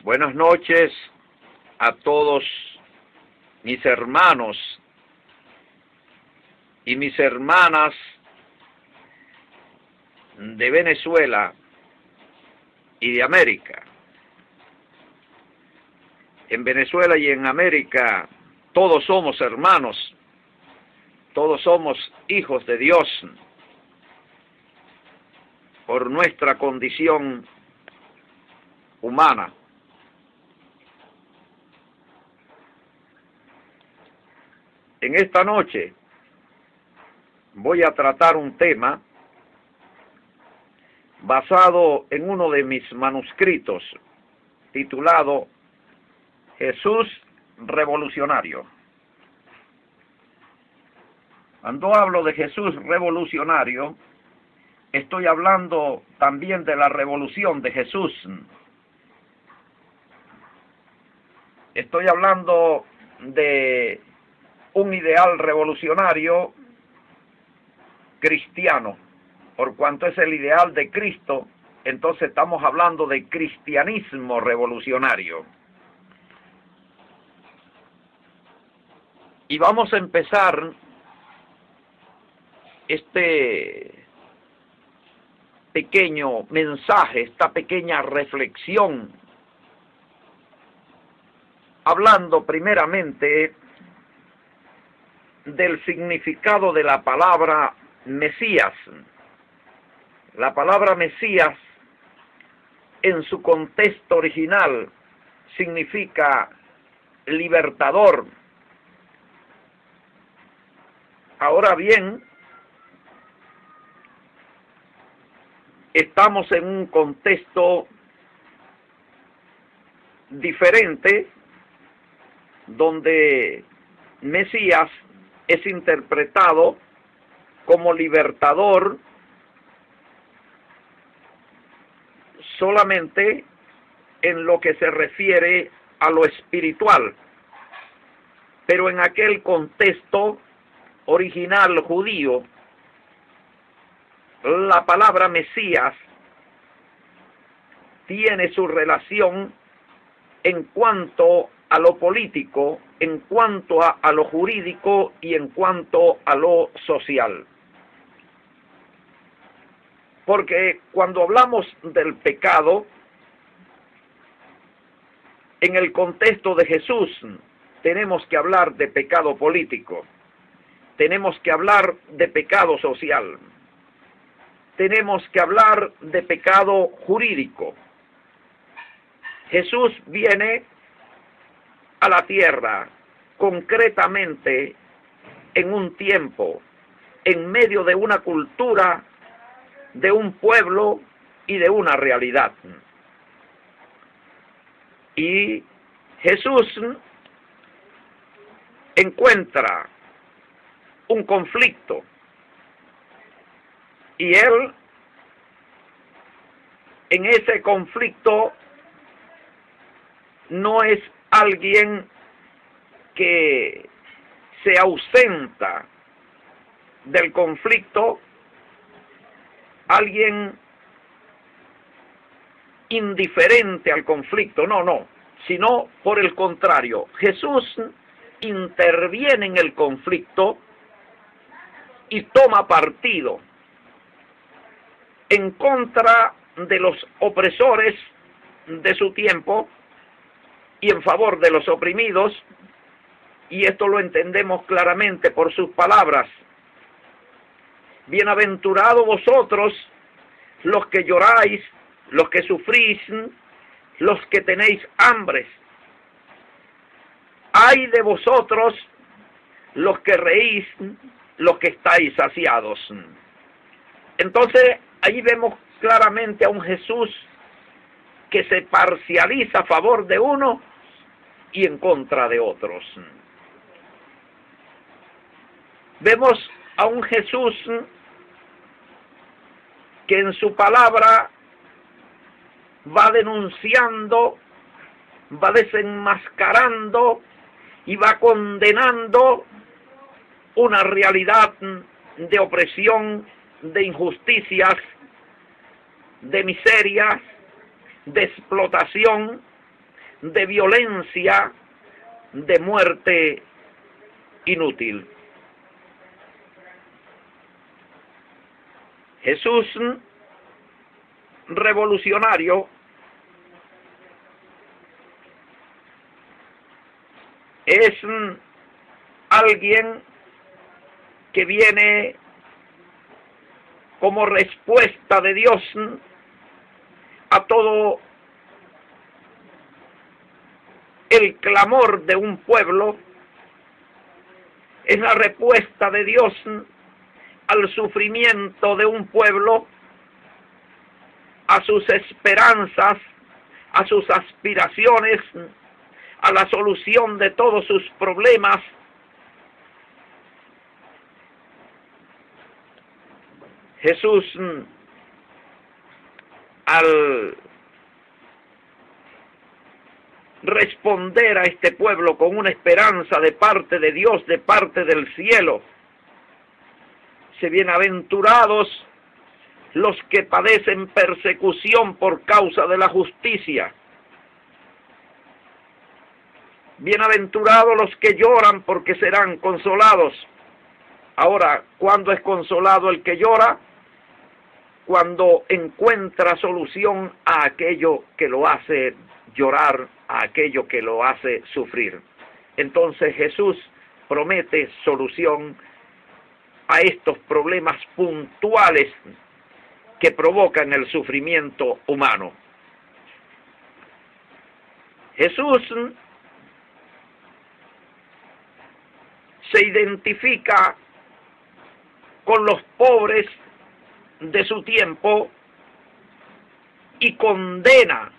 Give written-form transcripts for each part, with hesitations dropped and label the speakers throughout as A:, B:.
A: Buenas noches a todos mis hermanos y mis hermanas de Venezuela y de América. En Venezuela y en América todos somos hermanos, todos somos hijos de Dios por nuestra condición humana. En esta noche voy a tratar un tema basado en uno de mis manuscritos titulado Jesús Revolucionario. Cuando hablo de Jesús Revolucionario, estoy hablando también de la revolución de Jesús. Estoy hablando de un ideal revolucionario cristiano. Por cuanto es el ideal de Cristo, entonces estamos hablando de cristianismo revolucionario. Y vamos a empezar este pequeño mensaje, esta pequeña reflexión, hablando primeramente del significado de la palabra Mesías. La palabra Mesías, en su contexto original, significa libertador. Ahora bien, estamos en un contexto diferente, donde Mesías es interpretado como libertador solamente en lo que se refiere a lo espiritual. Pero en aquel contexto original judío, la palabra Mesías tiene su relación en cuanto a lo político, en cuanto a lo jurídico y en cuanto a lo social. Porque cuando hablamos del pecado, en el contexto de Jesús, tenemos que hablar de pecado político, tenemos que hablar de pecado social, tenemos que hablar de pecado jurídico. Jesús viene a la tierra concretamente en un tiempo, en medio de una cultura, de un pueblo y de una realidad. Y Jesús encuentra un conflicto y él en ese conflicto no es alguien que se ausenta del conflicto, alguien indiferente al conflicto, no, sino por el contrario, Jesús interviene en el conflicto y toma partido en contra de los opresores de su tiempo y en favor de los oprimidos, y esto lo entendemos claramente por sus palabras. Bienaventurados vosotros, los que lloráis, los que sufrís, los que tenéis hambres. Ay de vosotros, los que reís, los que estáis saciados. Entonces, allí vemos claramente a un Jesús que se parcializa a favor de uno y en contra de otros. Vemos a un Jesús que en su palabra va denunciando, va desenmascarando y va condenando una realidad de opresión, de injusticias, de miserias, de explotación, de violencia, de muerte inútil. Jesús, revolucionario, es alguien que viene como respuesta de Dios a todo el clamor de un pueblo. Es la respuesta de Dios al sufrimiento de un pueblo, a sus esperanzas, a sus aspiraciones, a la solución de todos sus problemas. Jesús, al responder a este pueblo con una esperanza de parte de Dios, de parte del cielo, dice: bienaventurados los que padecen persecución por causa de la justicia. Bienaventurados los que lloran, porque serán consolados. Ahora, ¿cuándo es consolado el que llora? Cuando encuentra solución a aquello que lo hace llorar, a aquello que lo hace sufrir. Entonces Jesús promete solución a estos problemas puntuales que provocan el sufrimiento humano. Jesús se identifica con los pobres de su tiempo y condena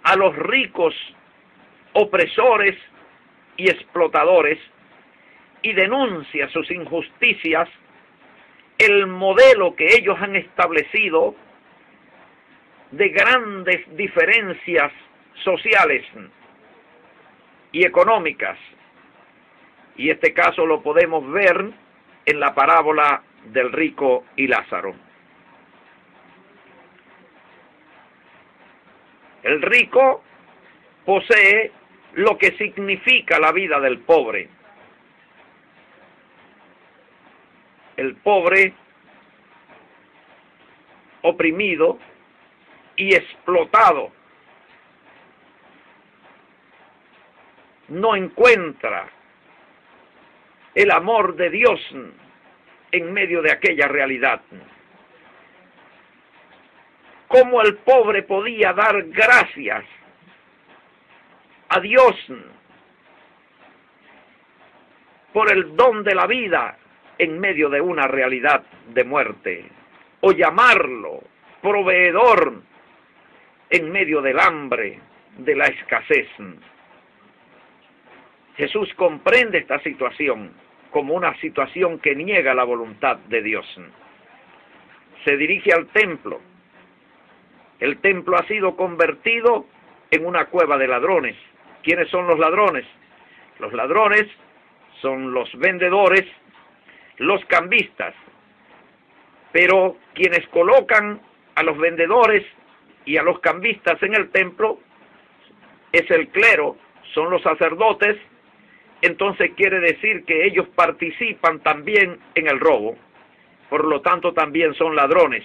A: a los ricos opresores y explotadores y denuncia sus injusticias, el modelo que ellos han establecido de grandes diferencias sociales y económicas. Y este caso lo podemos ver en la parábola del rico y Lázaro. El rico posee lo que significa la vida del pobre. El pobre, oprimido y explotado, no encuentra el amor de Dios en medio de aquella realidad. ¿Cómo el pobre podía dar gracias a Dios por el don de la vida en medio de una realidad de muerte? O llamarlo proveedor en medio del hambre, de la escasez. Jesús comprende esta situación como una situación que niega la voluntad de Dios. Se dirige al templo. El templo ha sido convertido en una cueva de ladrones. ¿Quiénes son los ladrones? Los ladrones son los vendedores, los cambistas. Pero quienes colocan a los vendedores y a los cambistas en el templo es el clero, son los sacerdotes. Entonces quiere decir que ellos participan también en el robo, por lo tanto también son ladrones.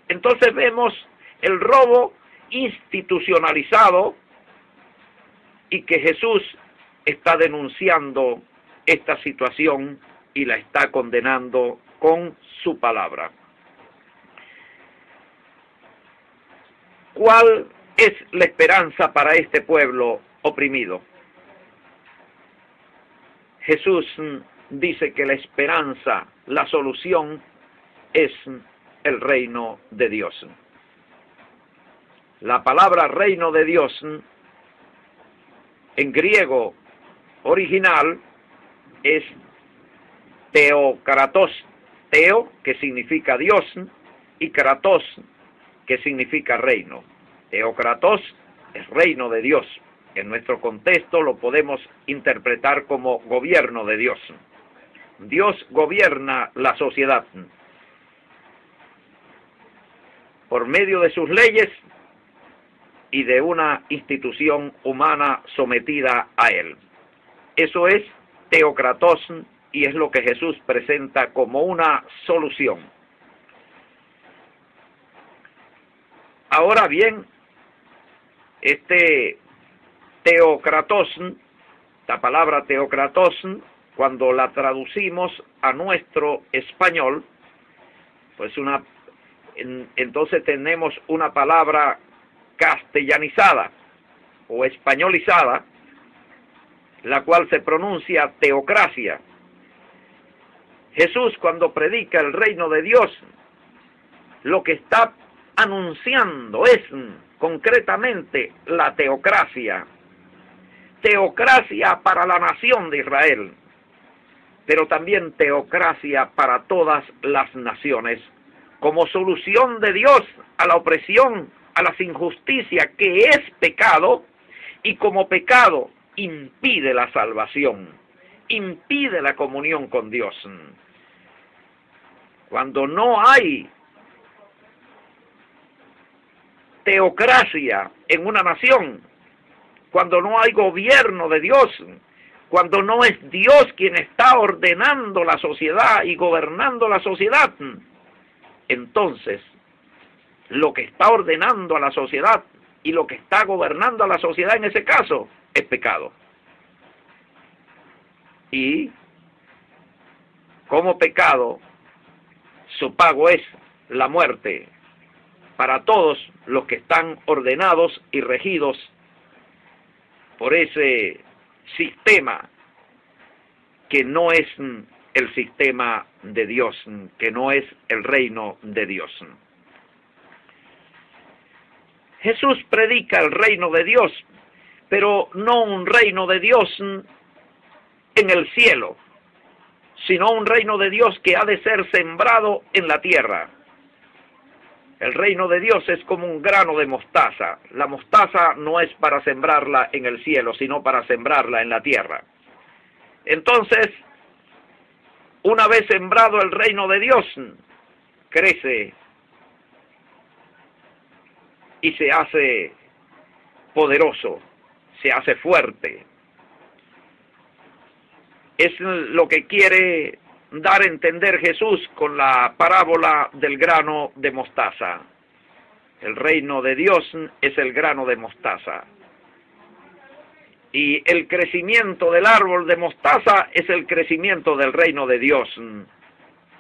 A: Entonces vemos el robo institucionalizado y que Jesús está denunciando esta situación y la está condenando con su palabra. ¿Cuál es la esperanza para este pueblo oprimido? Jesús dice que la esperanza, la solución, es el reino de Dios. La palabra reino de Dios, en griego original, es teokratos. Teo, que significa Dios, y kratos, que significa reino. Teokratos es reino de Dios. En nuestro contexto lo podemos interpretar como gobierno de Dios. Dios gobierna la sociedad por medio de sus leyes y de una institución humana sometida a él. Eso es teokratos y es lo que Jesús presenta como una solución. Ahora bien, este teokratos, la palabra teokratos, cuando la traducimos a nuestro español, pues entonces tenemos una palabra castellanizada o españolizada, la cual se pronuncia teocracia. Jesús, cuando predica el reino de Dios, lo que está anunciando es concretamente la teocracia. Teocracia para la nación de Israel, pero también teocracia para todas las naciones, como solución de Dios a la opresión, a las injusticias, que es pecado, y como pecado impide la salvación, impide la comunión con Dios. Cuando no hay teocracia en una nación, cuando no hay gobierno de Dios, cuando no es Dios quien está ordenando la sociedad y gobernando la sociedad, entonces lo que está ordenando a la sociedad y lo que está gobernando a la sociedad en ese caso es pecado. Y como pecado, su pago es la muerte para todos los que están ordenados y regidos por ese sistema que no es el sistema de Dios, que no es el reino de Dios. Jesús predica el reino de Dios, pero no un reino de Dios en el cielo, sino un reino de Dios que ha de ser sembrado en la tierra. El reino de Dios es como un grano de mostaza. La mostaza no es para sembrarla en el cielo, sino para sembrarla en la tierra. Entonces, una vez sembrado el reino de Dios, crece y se hace poderoso, se hace fuerte. Es lo que quiere dar a entender Jesús con la parábola del grano de mostaza. El reino de Dios es el grano de mostaza. Y el crecimiento del árbol de mostaza es el crecimiento del reino de Dios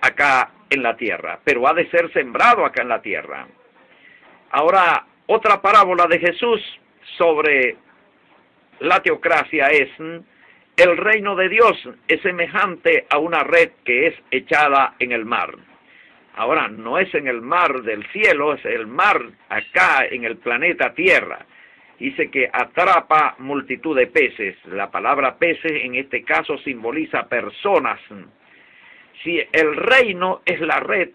A: acá en la tierra, pero ha de ser sembrado acá en la tierra. Ahora, otra parábola de Jesús sobre la teocracia es: el reino de Dios es semejante a una red que es echada en el mar. Ahora, no es en el mar del cielo, es el mar acá en el planeta Tierra. Dice que atrapa multitud de peces. La palabra peces en este caso simboliza personas. Si el reino es la red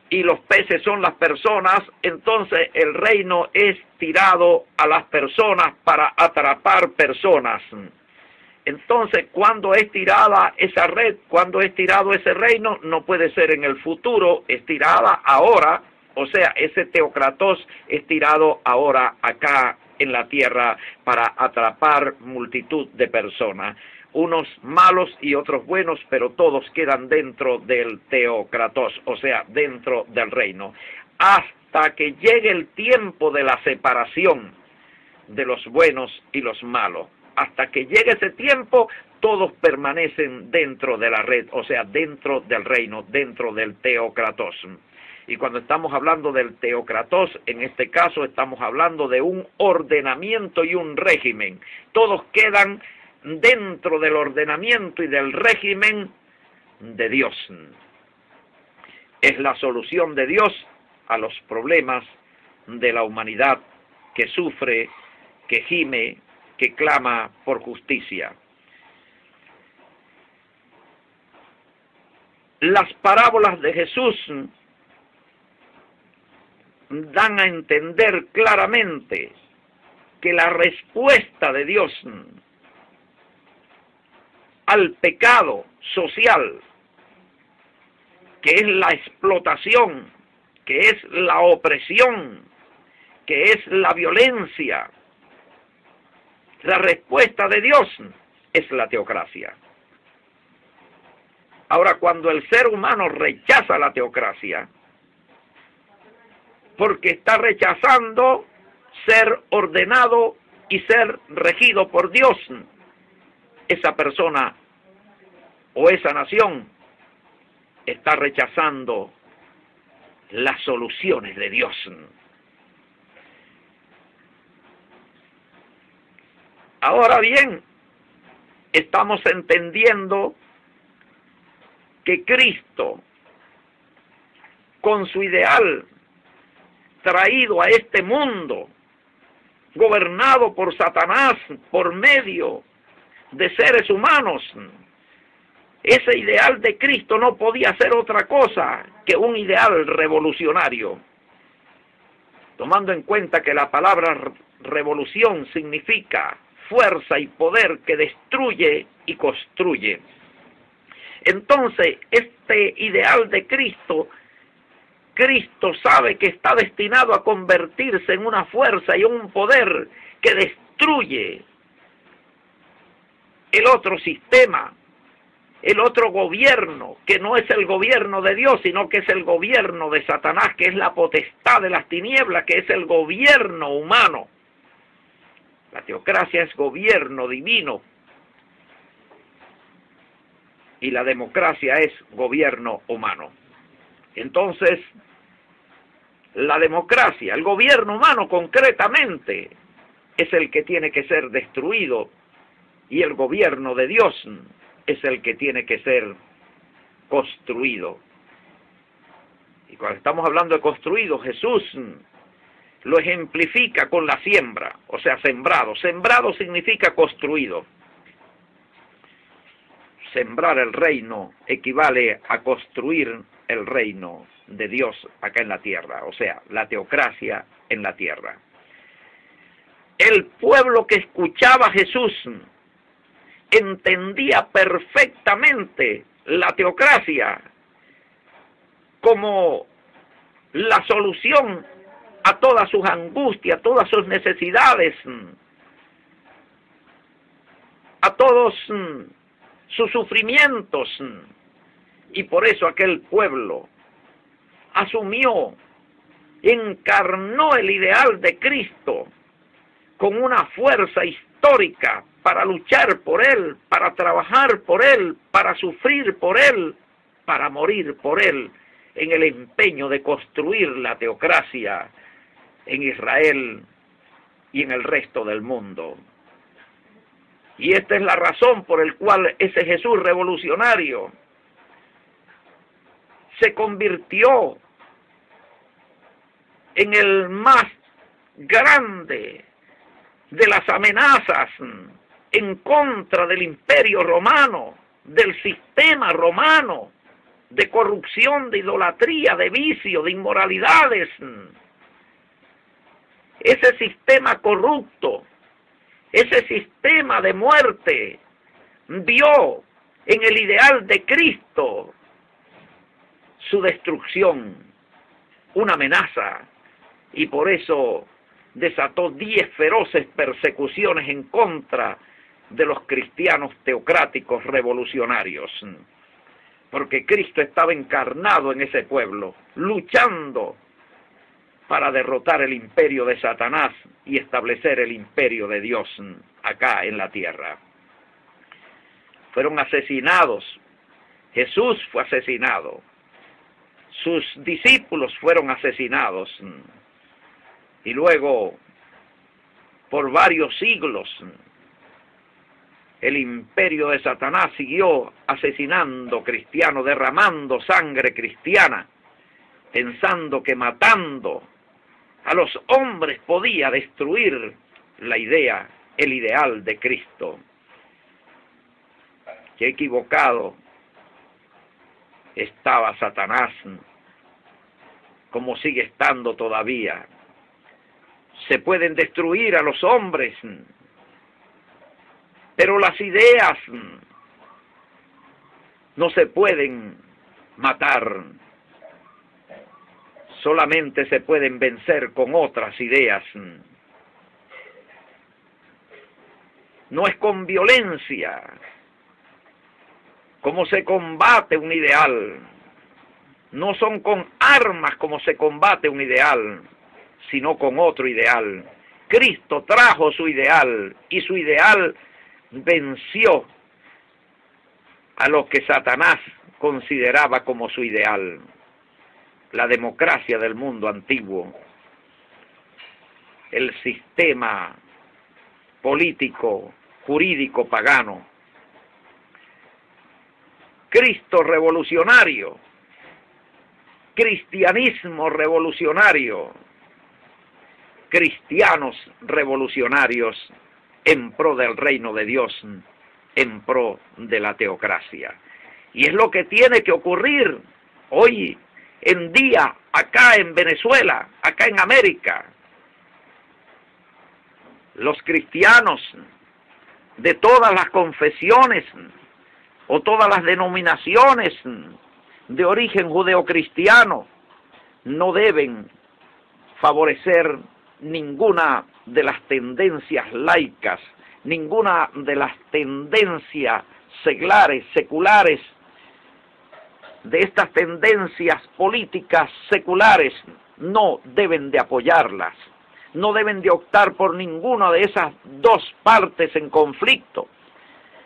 A: y los peces son las personas, entonces el reino es tirado a las personas para atrapar personas. Entonces, cuando es tirada esa red, cuando es tirado ese reino, no puede ser en el futuro, es tirada ahora, o sea, ese teokratos es tirado ahora acá en la tierra para atrapar multitud de personas. Unos malos y otros buenos, pero todos quedan dentro del teokratos, o sea, dentro del reino. Hasta que llegue el tiempo de la separación de los buenos y los malos. Hasta que llegue ese tiempo, todos permanecen dentro de la red, o sea, dentro del reino, dentro del teokratos. Y cuando estamos hablando del teokratos, en este caso estamos hablando de un ordenamiento y un régimen. Todos quedan dentro del ordenamiento y del régimen de Dios. Es la solución de Dios a los problemas de la humanidad que sufre, que gime, que clama por justicia. Las parábolas de Jesús dan a entender claramente que la respuesta de Dios al pecado social, que es la explotación, que es la opresión, que es la violencia, la respuesta de Dios es la teocracia. Ahora, cuando el ser humano rechaza la teocracia, porque está rechazando ser ordenado y ser regido por Dios, esa persona o esa nación está rechazando las soluciones de Dios. Ahora bien, estamos entendiendo que Cristo, con su ideal traído a este mundo, gobernado por Satanás por medio de seres humanos, ese ideal de Cristo no podía ser otra cosa que un ideal revolucionario. Tomando en cuenta que la palabra revolución significa fuerza y poder que destruye y construye. Entonces, este ideal de Cristo, Cristo sabe que está destinado a convertirse en una fuerza y un poder que destruye el otro sistema, el otro gobierno, que no es el gobierno de Dios, sino que es el gobierno de Satanás, que es la potestad de las tinieblas, que es el gobierno humano. La teocracia es gobierno divino y la democracia es gobierno humano. Entonces, la democracia, el gobierno humano concretamente, es el que tiene que ser destruido y el gobierno de Dios es el que tiene que ser construido. Y cuando estamos hablando de construido, Jesús lo ejemplifica con la siembra, o sea, sembrado. Sembrado significa construido. Sembrar el reino equivale a construir el reino de Dios acá en la tierra, o sea, la teocracia en la tierra. El pueblo que escuchaba a Jesús entendía perfectamente la teocracia como la solución a todas sus angustias, a todas sus necesidades, a todos sus sufrimientos. Y por eso aquel pueblo asumió, encarnó el ideal de Cristo con una fuerza histórica para luchar por Él, para trabajar por Él, para sufrir por Él, para morir por Él, en el empeño de construir la teocracia en Israel y en el resto del mundo. Y esta es la razón por la cual ese Jesús revolucionario se convirtió en el más grande de las amenazas en contra del imperio romano, del sistema romano, de corrupción, de idolatría, de vicio, de inmoralidades. Ese sistema corrupto, ese sistema de muerte, vio en el ideal de Cristo su destrucción, una amenaza, y por eso desató 10 feroces persecuciones en contra de los cristianos teocráticos revolucionarios, porque Cristo estaba encarnado en ese pueblo, luchando para derrotar el imperio de Satanás y establecer el imperio de Dios acá en la tierra. Fueron asesinados, Jesús fue asesinado, sus discípulos fueron asesinados, y luego, por varios siglos, el imperio de Satanás siguió asesinando cristianos, derramando sangre cristiana, pensando que matando a los hombres podía destruir la idea, el ideal de Cristo. Qué equivocado estaba Satanás, como sigue estando todavía. Se pueden destruir a los hombres, pero las ideas no se pueden matar. solamente se pueden vencer con otras ideas. No es con violencia como se combate un ideal. No son con armas como se combate un ideal, sino con otro ideal. Cristo trajo su ideal y su ideal venció a lo que Satanás consideraba como su ideal, la democracia del mundo antiguo, el sistema político, jurídico, pagano. Cristo revolucionario, cristianismo revolucionario, cristianos revolucionarios en pro del reino de Dios, en pro de la teocracia. Y es lo que tiene que ocurrir hoy en día acá en Venezuela, acá en América. Los cristianos de todas las confesiones o todas las denominaciones de origen judeocristiano no deben favorecer ninguna de las tendencias laicas, ninguna de las tendencias seculares, de estas tendencias políticas seculares, no deben de apoyarlas, no deben de optar por ninguna de esas dos partes en conflicto.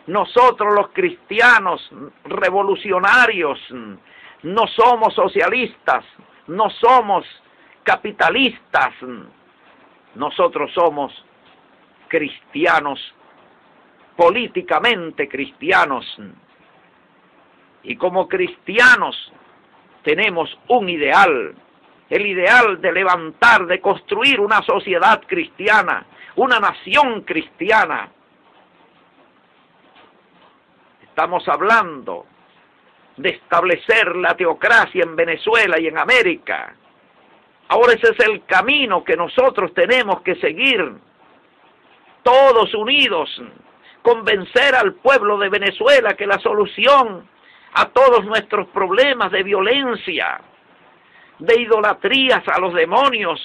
A: Nosotros los cristianos revolucionarios no somos socialistas, no somos capitalistas, nosotros somos cristianos, políticamente cristianos. Y como cristianos tenemos un ideal, el ideal de levantar, de construir una sociedad cristiana, una nación cristiana. Estamos hablando de establecer la teocracia en Venezuela y en América. Ahora ese es el camino que nosotros tenemos que seguir, todos unidos, convencer al pueblo de Venezuela que la solución a todos nuestros problemas de violencia, de idolatrías a los demonios,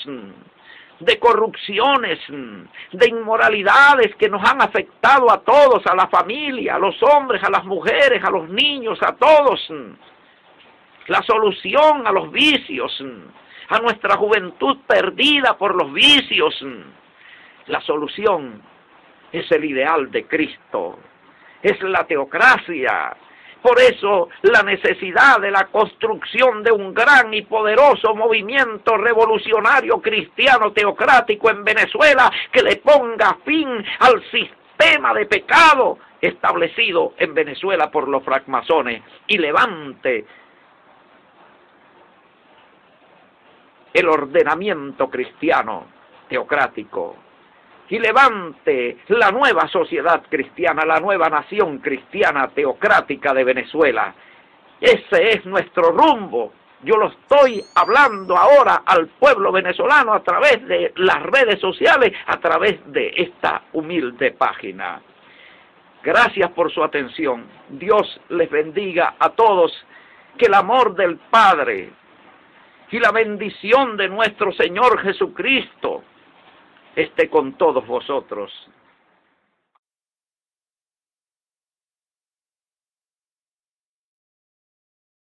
A: de corrupciones, de inmoralidades que nos han afectado a todos, a la familia, a los hombres, a las mujeres, a los niños, a todos. La solución a los vicios, a nuestra juventud perdida por los vicios. La solución es el ideal de Cristo, es la teocracia. Por eso la necesidad de la construcción de un gran y poderoso movimiento revolucionario cristiano teocrático en Venezuela que le ponga fin al sistema de pecado establecido en Venezuela por los francmasones y levante el ordenamiento cristiano teocrático y levante la nueva sociedad cristiana, la nueva nación cristiana teocrática de Venezuela. Ese es nuestro rumbo. Yo lo estoy hablando ahora al pueblo venezolano a través de las redes sociales, a través de esta humilde página. Gracias por su atención. Dios les bendiga a todos. Que el amor del Padre y la bendición de nuestro Señor Jesucristo esté con todos vosotros.